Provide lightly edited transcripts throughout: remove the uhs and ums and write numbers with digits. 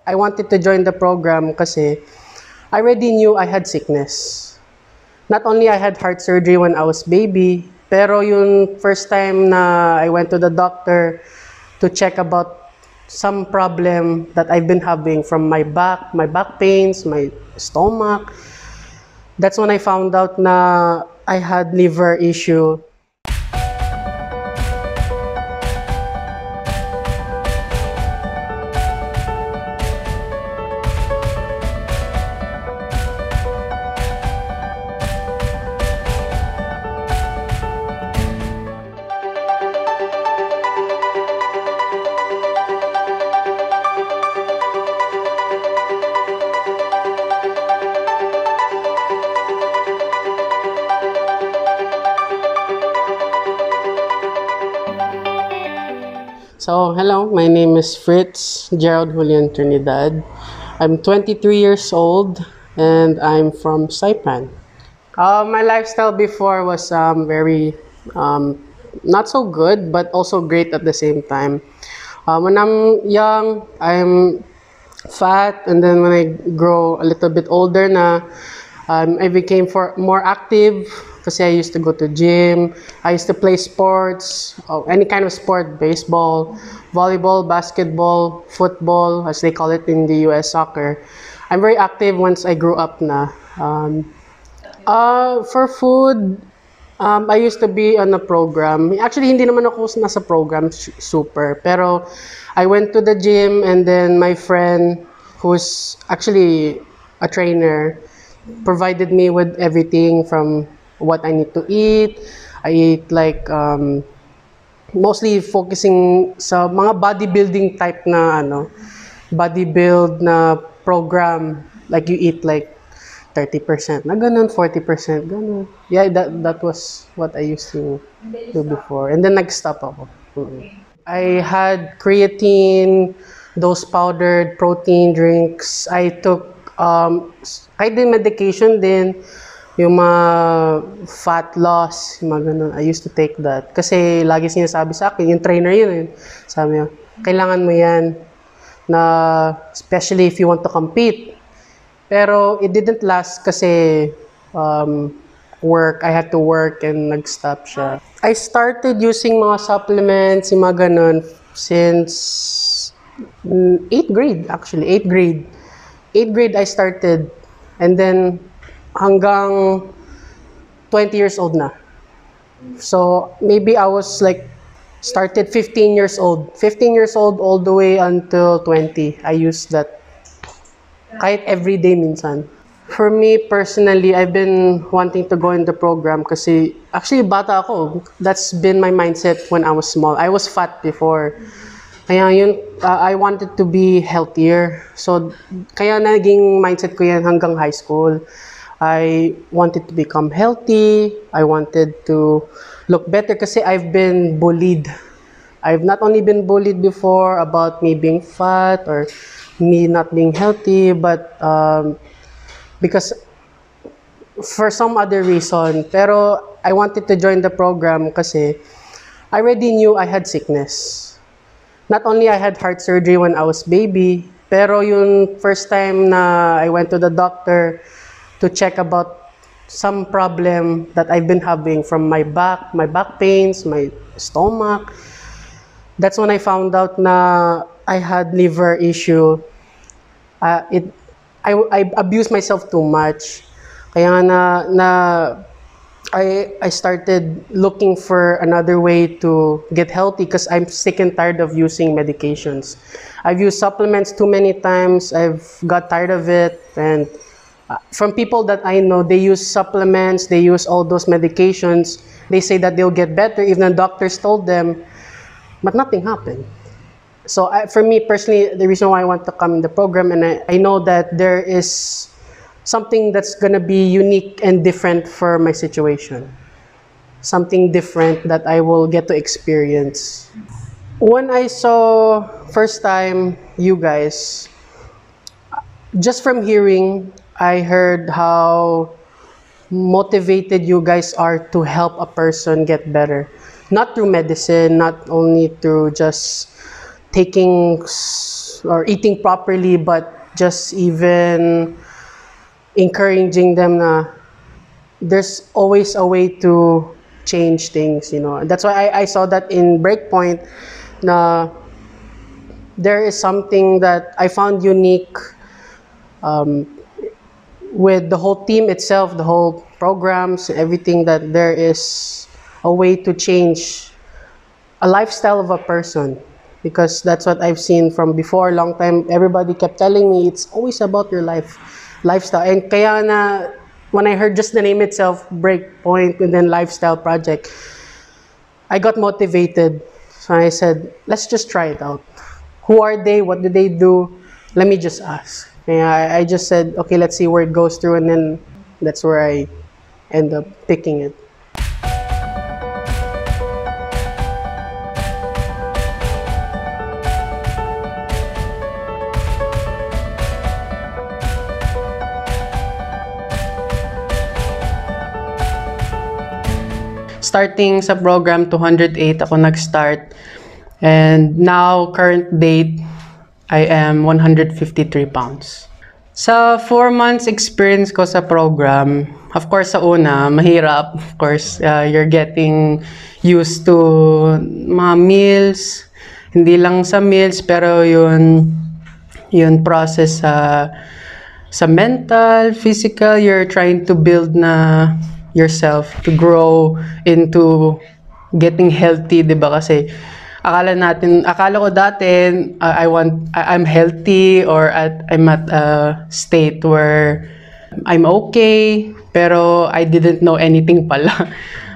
I wanted to join the program kasi I already knew I had sickness. Not only I had heart surgery when I was baby, pero yung first time na I went to the doctor to check about some problem that I've been having from my back pains, my stomach. That's when I found out na I had liver issue. So, hello, my name is Fritz, Trinidad. I'm 23 years old and I'm from Saipan. My lifestyle before was very not so good, but also great at the same time. When I'm young, I'm fat, and then when I grow a little bit older na, I became more active kasi I used to go to gym. I used to play sports, any kind of sport, baseball, volleyball, basketball, football, as they call it in the US, soccer. I'm very active once I grew up na. For food, I used to be on a program. Actually, hindi naman ako nasa program super. Pero I went to the gym, and then my friend, who's actually a trainer, provided me with everything from what I need to eat. I eat like mostly focusing sa mga bodybuilding type na bodybuild na program. Like you eat like 30%, na ganun, 40%, ganun. Yeah, that was what I used to do before. And then nag-stop ako. I had creatine, those powdered protein drinks. I took kahit din medication din, yung mga fat loss, yung mga ganun. I used to take that. Kasi lagi sinasabi sa akin, yung trainer yun, sabi niya, kailangan mo yan, na especially if you want to compete. Pero it didn't last kasi I had to work and nag-stop siya. I started using mga supplements, yung mga ganun, since 8th grade actually, 8th grade. 8th grade I started, and then hanggang 20 years old na. So maybe I was like started 15 years old. 15 years old all the way until 20. I used that kahit everyday minsan. For me personally, I've been wanting to go in the program kasi actually bata ako. That's been my mindset when I was small. I was fat before. Kaya yun, I wanted to be healthier. So, kaya naging mindset ko yan hanggang high school. I wanted to become healthy. I wanted to look better kasi I've been bullied. I've not only been bullied before about me being fat or me not being healthy, but because for some other reason. Pero I wanted to join the program kasi I already knew I had sickness. Not only I had heart surgery when I was baby, pero yung first time na I went to the doctor to check about some problem that I've been having from my back pains, my stomach. That's when I found out na I had liver issue. I abused myself too much. Kaya I started looking for another way to get healthy because I'm sick and tired of using medications. I've used supplements too many times. I've got tired of it. And from people that I know, they use supplements, they use all those medications. They say that they'll get better even the doctors told them, but nothing happened. So for me personally, the reason why I want to come in the program, and I know that there is something that's going to be unique and different for my situation. Something different that I will get to experience. When I saw first time you guys, just from hearing, I heard how motivated you guys are to help a person get better. Not through medicine, not only through just taking meals or eating properly, but just even encouraging them na there's always a way to change things, you know. That's why I saw that in Breakpoint na there is something that I found unique with the whole team itself, the whole programs, everything, that there is a way to change a lifestyle of a person. Because that's what I've seen from before, long time, everybody kept telling me it's always about your lifestyle. And kaya na, when I heard just the name itself, Breakpoint, and then Lifestyle Project, I got motivated. So I said, let's just try it out. Who are they? What do they do? Let me just ask. And I just said, okay, let's see where it goes through, and then that's where I end up picking it. Starting sa program, 208 ako nag-start. And now, current date, I am 153 pounds. Sa 4 months experience ko sa program, of course, sa una, mahirap. Of course, you're getting used to mga meals. Hindi lang sa meals, pero yun process sa mental, physical, you're trying to build na yourself to grow into getting healthy, 'di ba? Kasi akala ko dati I'm healthy, or I'm at a state where I'm okay, pero I didn't know anything pala.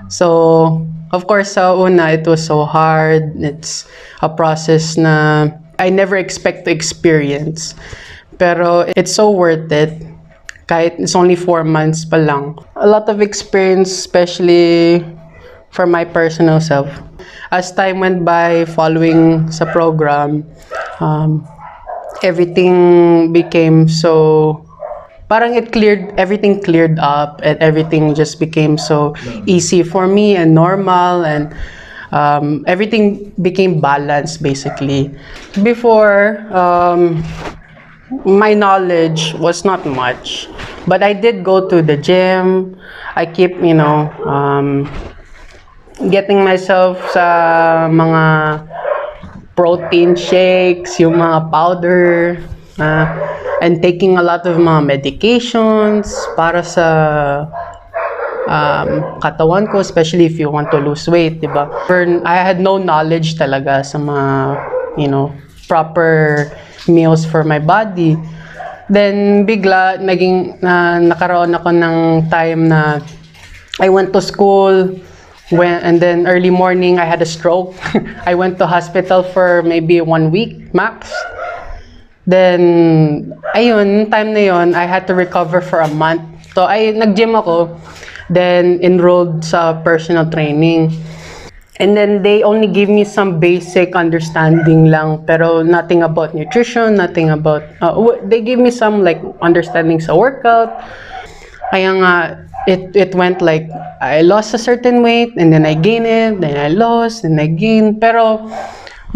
So, of course, sa una, it was so hard. It's a process na I never expect to experience. Pero it's so worth it. Kahit it's only 4 months pa lang. A lot of experience, especially for my personal self. As time went by following sa program, everything became so, parang everything cleared up, and everything just became so easy for me and normal, and everything became balanced basically. Before, my knowledge was not much, but I did go to the gym. I keep, getting myself sa mga protein shakes, yung mga powder, and taking a lot of mga medications para sa katawan ko, especially if you want to lose weight, diba? I had no knowledge talaga sa mga, proper meals for my body. Then bigla nakaroon ako ng time na I went to school, and then early morning I had a stroke. I went to hospital for maybe 1 week max. Then ayun, time na yon, I had to recover for a month. So nag-gym ako, then enrolled sa personal training. And then they only give me some basic understanding lang, pero nothing about nutrition, nothing about, they give me some like understanding sa workout. Kaya nga, it went like, I lost a certain weight, and then I gained it, then I lost, and I gained. Pero,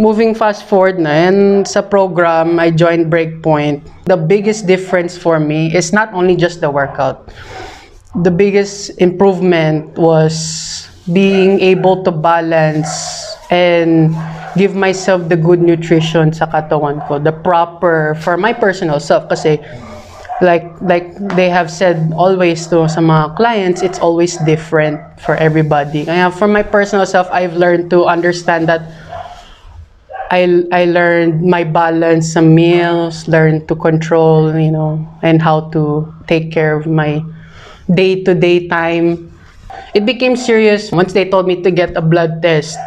moving fast forward na, and sa program, I joined Breakpoint. The biggest difference for me is not only just the workout. The biggest improvement was being able to balance and give myself the good nutrition sa katawan ko, the proper, for my personal self, kasi like they have said always to sa mga clients, it's always different for everybody. Kaya for my personal self, I've learned to understand that I learned my balance sa meals, learned to control, and how to take care of my day-to-day time. It became serious once they told me to get a blood test.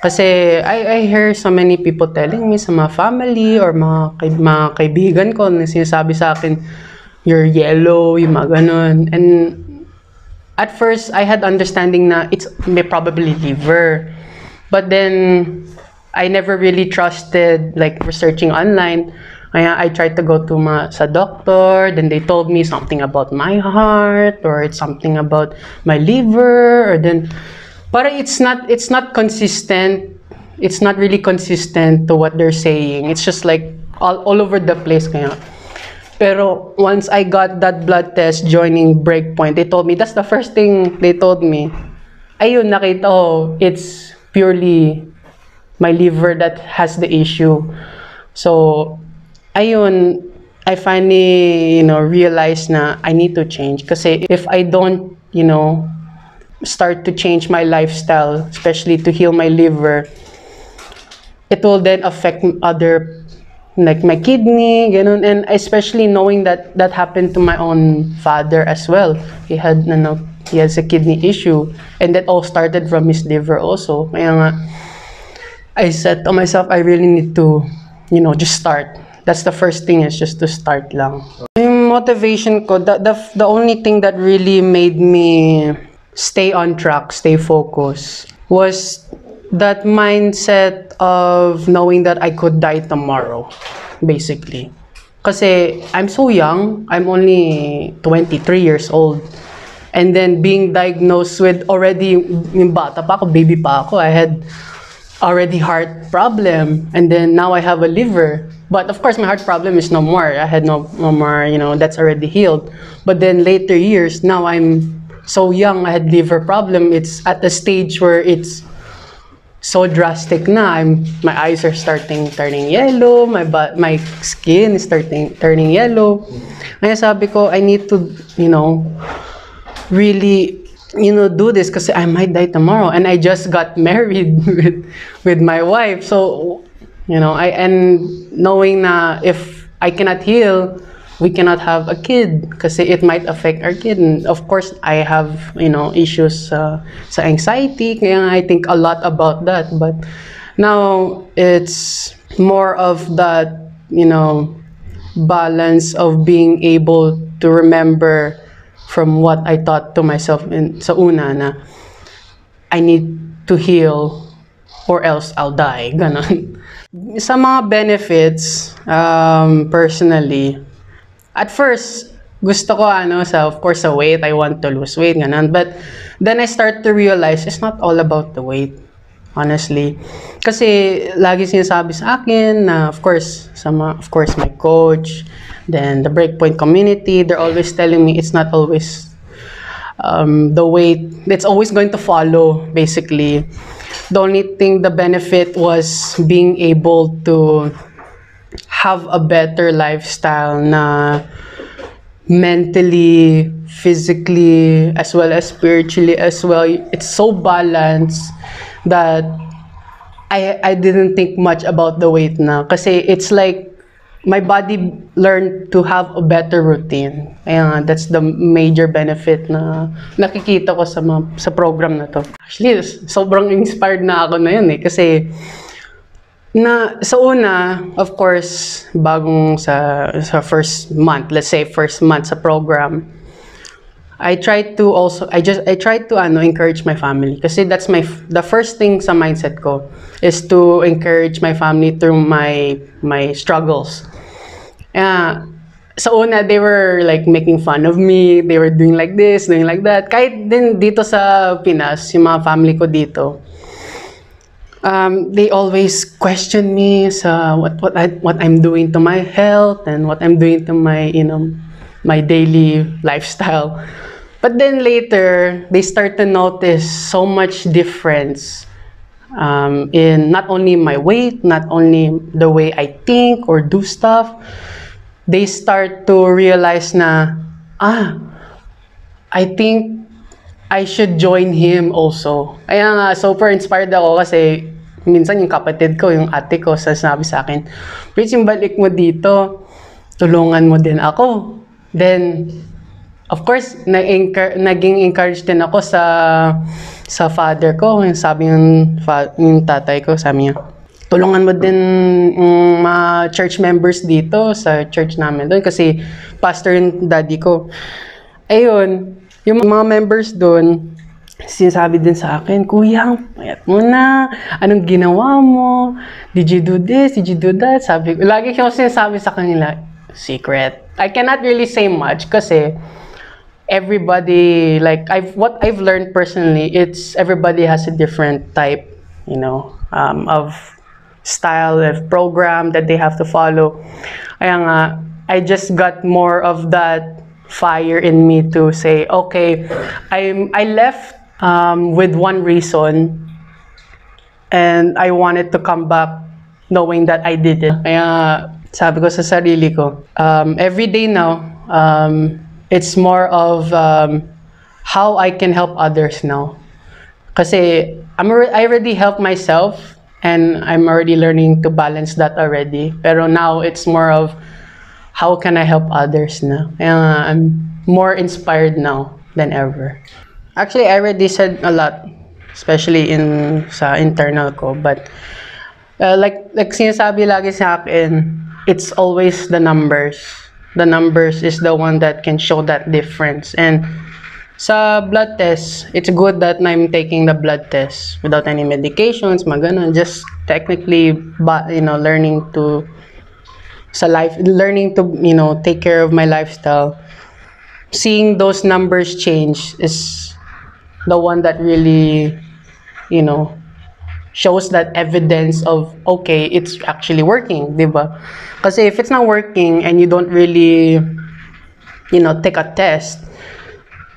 Kasi I hear so many people telling me sa mga family or mga kaibigan ko na sinasabi sa akin, you're yellow, yung mga ganun. And at first, I had understanding na it's probably liver. But then, I never really trusted, like, researching online. I tried to go to sa doctor, then they told me something about my heart, or it's something about my liver, or then, but it's not consistent. It's not really consistent to what they're saying. It's just like all over the place kaya. Pero once I got that blood test joining Breakpoint, they told me, that's the first thing they told me. Ayun, nakita ko, it's purely my liver that has the issue. So, ayun, I finally, realized na I need to change. Kasi if I don't, start to change my lifestyle, especially to heal my liver, it will then affect other, like my kidney, ganun. And especially knowing that that happened to my own father as well. He has a kidney issue, and that all started from his liver also. Kaya nga, I said to myself, I really need to, just start. That's the first thing, is just to start lang. Yung motivation ko, the only thing that really made me stay on track, stay focused, was that mindset of knowing that I could die tomorrow, basically. Kasi I'm so young, I'm only 23 years old. And then being diagnosed with already, yung bata pa ako, baby pa ako, I had already heart problem. And then now I have a liver. But of course, my heart problem is no more. I had no more, that's already healed. But then later years, now I'm so young, I had liver problem. It's at the stage where it's so drastic na. My eyes are turning yellow. My skin is turning yellow. Kaya sabi ko, I need to, really, do this kasi I might die tomorrow. And I just got married with my wife. So, and knowing na if I cannot heal, we cannot have a kid kasi it might affect our kid. And of course, I have, issues sa anxiety. Kaya I think a lot about that. But now, it's more of that, balance of being able to remember from what I thought to myself sa una na I need to heal or else I'll die. Ganon. Sa mga benefits, personally, at first, gusto ko of course sa weight, I want to lose weight, ganon. But then I start to realize it's not all about the weight, honestly. Kasi lagi sinasabi sa akin na of course my coach, then the Breakpoint community, they're always telling me it's not always the weight, it's always going to follow, basically. The only thing, the benefit was being able to have a better lifestyle na mentally, physically, as well as spiritually as well. It's so balanced that I didn't think much about the weight na. Kasi it's like my body learned to have a better routine. Kaya that's the major benefit na nakikita ko sa program na to. Actually, sobrang inspired na ako na yun eh. Kasi sa una, of course, bagong sa first month, let's say first month sa program, I tried to encourage my family kasi that's the first thing sa mindset ko is to encourage my family through my struggles. Sa una, they were like making fun of me. They were doing like this, doing like that. Kahit din dito sa Pinas, yung mga family ko dito, they always question me sa what I'm doing to my health and what I'm doing to my my daily lifestyle. But then later, they start to notice so much difference in not only my weight, not only the way I think or do stuff. They start to realize na, I think I should join him also. Kaya nga, super inspired ako kasi minsan yung kapatid ko, yung ate ko, sasabi sa akin, Fritz, yung balik mo dito, tulungan mo din ako. Then, of course, naging encouraged din ako sa father ko. Sabi yung tatay ko, sabi niya, tulungan mo din mga church members dito sa church namin doon kasi pastor yung daddy ko. Ayun, yung mga members doon, sinasabi din sa akin, Kuya, payat mo na. Anong ginawa mo? Did you do this? Did you do that? Sabi ko, lagi ko sinasabi sa kanila, secret. I cannot really say much kasi everybody, like, what I've learned personally, it's everybody has a different type, of style of program that they have to follow. Kaya nga, I just got more of that fire in me to say, okay, I left with one reason, and I wanted to come back knowing that I did it. Kaya sabi ko sa sarili ko, every day now, it's more of how I can help others now. Kasi I already helped myself, and I'm already learning to balance that already. Pero now it's more of how can I help others na. Kaya I'm more inspired now than ever. Actually, I already said a lot, especially sa internal ko, but like sinasabi lagi sa akin, it's always the numbers. The numbers is the one that can show that difference. And sa blood test, it's good that I'm taking the blood test without any medications, maganon, just technically, but learning to take care of my lifestyle. Seeing those numbers change is the one that really, shows that evidence of, okay, it's actually working, diba? Kasi if it's not working and you don't really, take a test,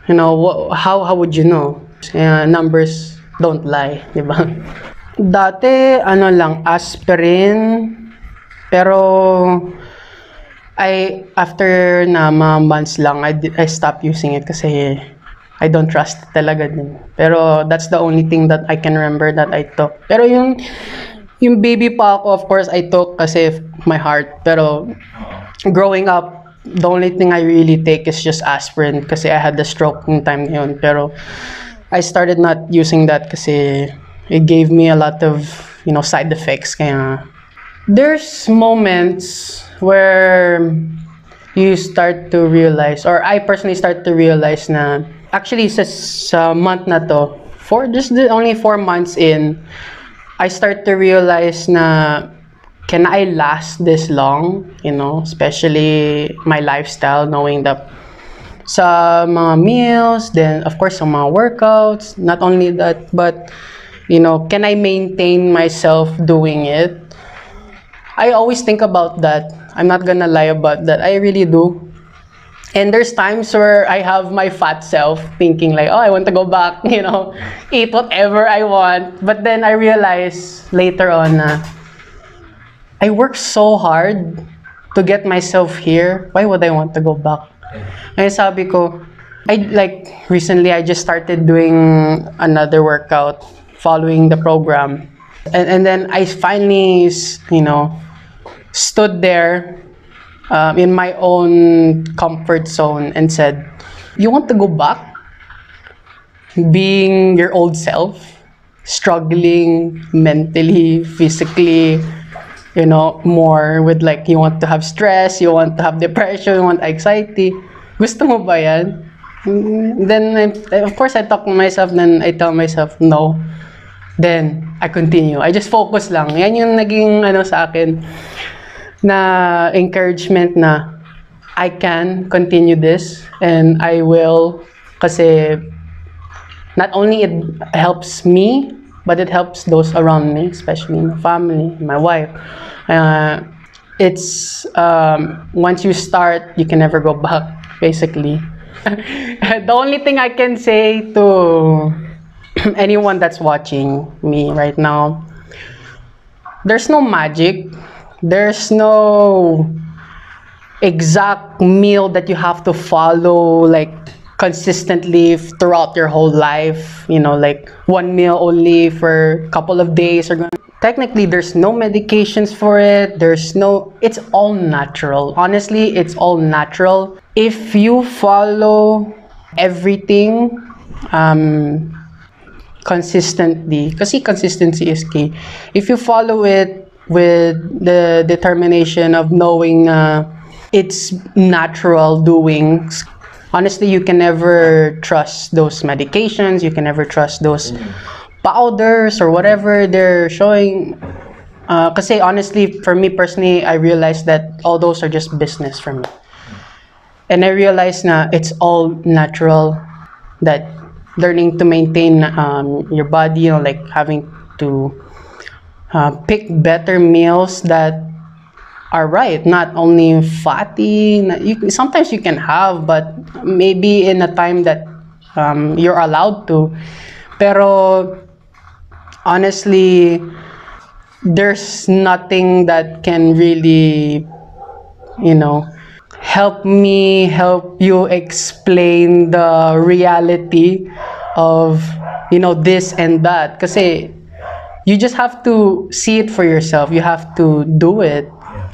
how would you know? Numbers don't lie, diba? Dati, aspirin, pero after na mga months lang, I stopped using it kasi I don't trust it talaga din. Pero that's the only thing that I can remember that I took. Pero yung baby pa ako, of course, I took kasi my heart. Pero growing up, the only thing I really take is just aspirin kasi I had the stroke in time na yun. Pero I started not using that kasi it gave me a lot of, side effects. Kaya there's moments where you start to realize, or I personally start to realize na actually sa month na to, only 4 months in, I start to realize na can I last this long, especially my lifestyle, knowing that sa mga meals, then of course sa mga workouts, not only that, but can I maintain myself doing it? I always think about that. I'm not gonna lie about that. I really do. And there's times where I have my fat self thinking like, oh, I want to go back, eat whatever I want. But then I realize later on I worked so hard to get myself here. Why would I want to go back? And sabi ko, recently I just started doing another workout following the program. And then I finally, stood there in my own comfort zone and said, you want to go back? Being your old self, struggling mentally, physically, more with you want to have stress, you want to have depression, you want anxiety. Gusto mo ba yan? Then, of course, I talk to myself, then I tell myself, no. Then, I continue. I just focus lang. Yan yung naging sa akin na encouragement na I can continue this and I will, kasi not only it helps me, but it helps those around me, especially my family, my wife. It's once you start, you can never go back, basically. The only thing I can say to anyone that's watching me right now, there's no magic. There's no exact meal that you have to follow consistently throughout your whole life. One meal only for a couple of days or technically there's no medications for it. It's all natural. Honestly, it's all natural. If you follow everything consistently, kasi consistency is key. If you follow it with the determination of knowing it's natural doings, honestly, you can never trust those medications, you can never trust those powders or whatever they're showing. Kasi honestly, for me personally, I realized that all those are just business for me. And I realized na it's all natural, that learning to maintain your body, having to pick better meals that are right, not only fatty. Sometimes you can have, but maybe in a time that you're allowed to. Pero honestly, there's nothing that can really, help you explain the reality of, this and that. Kasi you just have to see it for yourself. You have to do it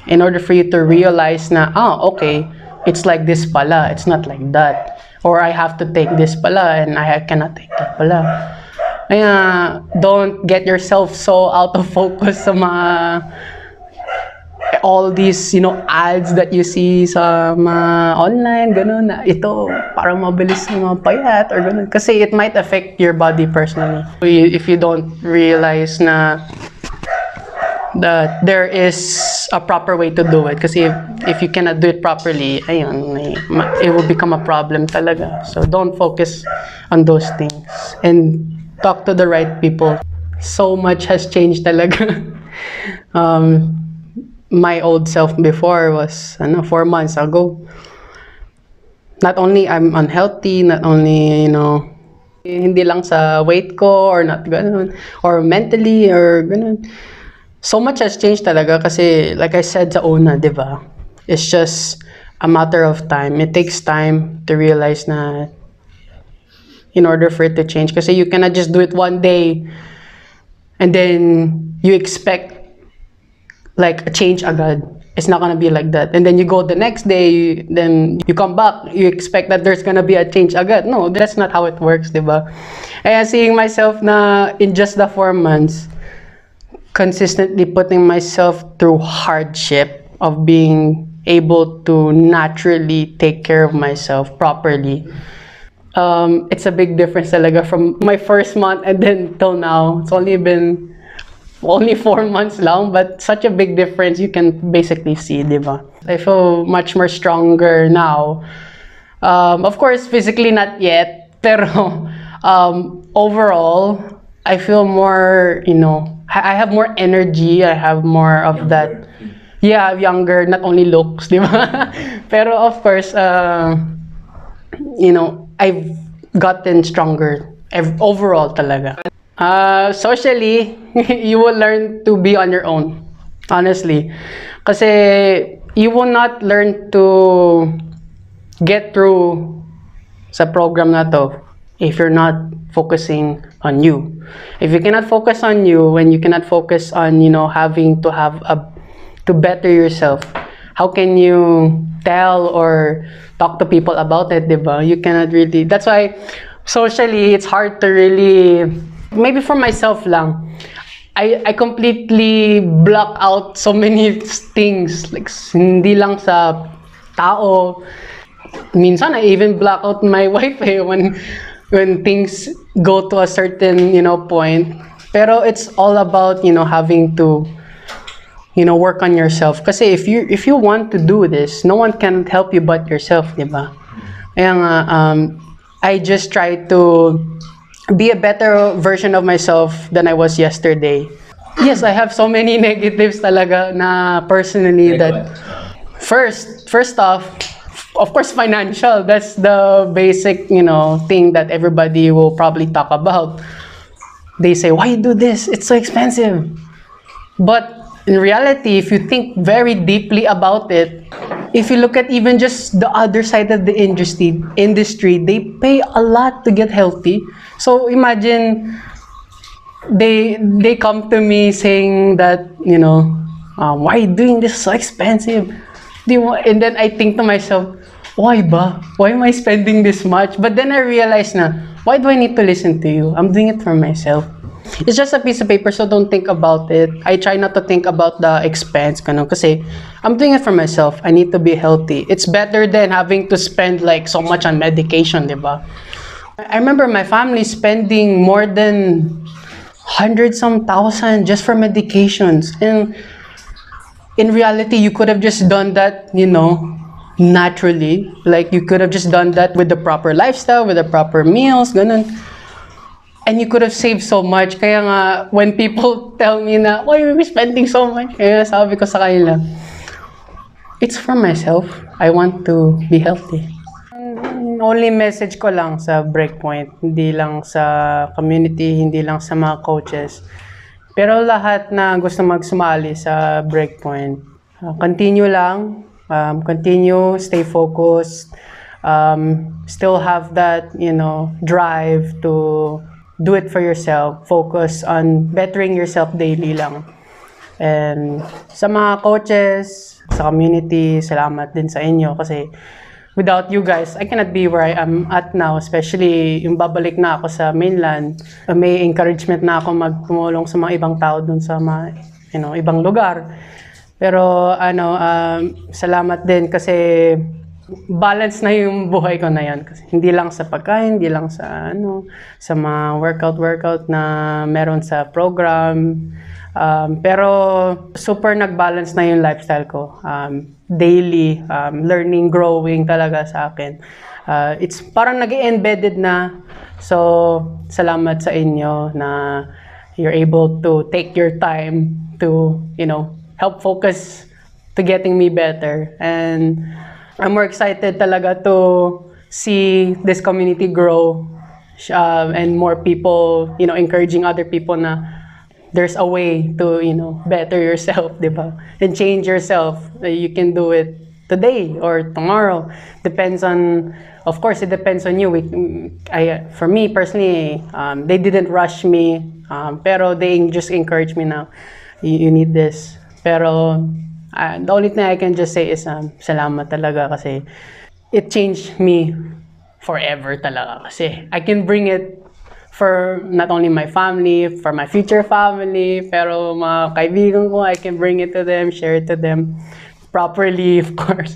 in order for you to realize na, okay, it's like this pala. It's not like that. Or I have to take this pala and I cannot take that pala. Kaya, don't get yourself so out of focus sa all these, ads that you see sa online, ganun, na ito, parang mabilis na mapayat, or ganun. Kasi it might affect your body personally. If you don't realize na that there is a proper way to do it. Kasi if you cannot do it properly, ayun, it will become a problem talaga. So don't focus on those things. And talk to the right people. So much has changed talaga. My old self before was 4 months ago. Not only I'm unhealthy, not only, hindi lang sa weight ko or not ganun, or mentally or ganun. So much has changed talaga kasi like I said sa una, di ba? It's just a matter of time. It takes time to realize na in order for it to change. Kasi you cannot just do it one day and then you expect like a change agad. It's not gonna be like that. And then you go the next day, then you come back, you expect that there's gonna be a change agad. No, that's not how it works, diba? Kaya seeing myself na in just the 4 months, consistently putting myself through hardship of being able to naturally take care of myself properly. It's a big difference talaga from my first month and then till now. It's only been 4 months lang, but such a big difference you can basically see, diba? I feel much more stronger now. Of course, physically not yet, pero overall, I feel more, I have more energy, I have more of that, younger, not only looks, diba? Pero of course, I've gotten stronger overall talaga. Socially, you will learn to be on your own, honestly. Kasi you will not learn to get through sa program na to if you're not focusing on you. If you cannot focus on you, when you cannot focus on, having to to better yourself, how can you tell or talk to people about it, diba? You cannot really. That's why socially, it's hard to really. Maybe for myself lang, I completely block out so many things. Like, hindi lang sa tao. Minsan, I even block out my wife when things go to a certain, point. Pero it's all about, having to, work on yourself. Kasi if you want to do this, no one can help you but yourself, diba? Kaya nga, I just try to be a better version of myself than I was yesterday. Yes, I have so many negatives talaga na personally that first off, of course, financial. That's the basic, thing that everybody will probably talk about. They say, why you do this? It's so expensive. But in reality, if you think very deeply about it, if you look at even just the other side of the industry, they pay a lot to get healthy. So imagine they come to me saying that, why are you doing this so expensive? And then I think to myself, why ba? Why am I spending this much? But then I realize na, why do I need to listen to you? I'm doing it for myself. It's just a piece of paper, so don't think about it. I try not to think about the expense, kasi I'm doing it for myself. I need to be healthy. It's better than having to spend like so much on medication, diba? I remember my family spending more than 100-some thousand just for medications. And in reality, you could have just done that, naturally. Like, you could have just done that with the proper lifestyle, with the proper meals, ganun. And you could have saved so much. Kaya nga, when people tell me na, why are we spending so much? Kaya sabi ko sa kanila, it's for myself. I want to be healthy. Only message ko lang sa Breakpoint, hindi lang sa community, hindi lang sa mga coaches. Pero lahat na gusto magsumali sa Breakpoint, continue lang, continue, stay focused, still have that, drive to do it for yourself, focus on bettering yourself daily lang. And sa mga coaches, sa community, salamat din sa inyo kasi without you guys, I cannot be where I am at now, especially yung babalik na ako sa mainland. May encouragement na ako magtumulong sa mga ibang tao dun sa mga, ibang lugar. Pero salamat din kasi balance na yung buhay ko na yan. Kasi hindi lang sa pagkain, hindi lang sa sa mga workout na meron sa program. Pero super nag-balance na yung lifestyle ko. Daily, learning, growing talaga sa akin. It's parang nag-embedded na. So, salamat sa inyo na you're able to take your time to, help focus to getting me better. And I'm more excited talaga to see this community grow and more people, encouraging other people na there's a way to, better yourself, di ba? And change yourself. You can do it today or tomorrow. Depends on, of course, it depends on you. For me personally, they didn't rush me, pero they just encouraged me now. You need this. Pero the only thing I can just say is salamat talaga kasi it changed me forever talaga. Kasi I can bring it for not only my family, for my future family, pero mga kaibigan ko, I can bring it to them, share it to them properly, of course.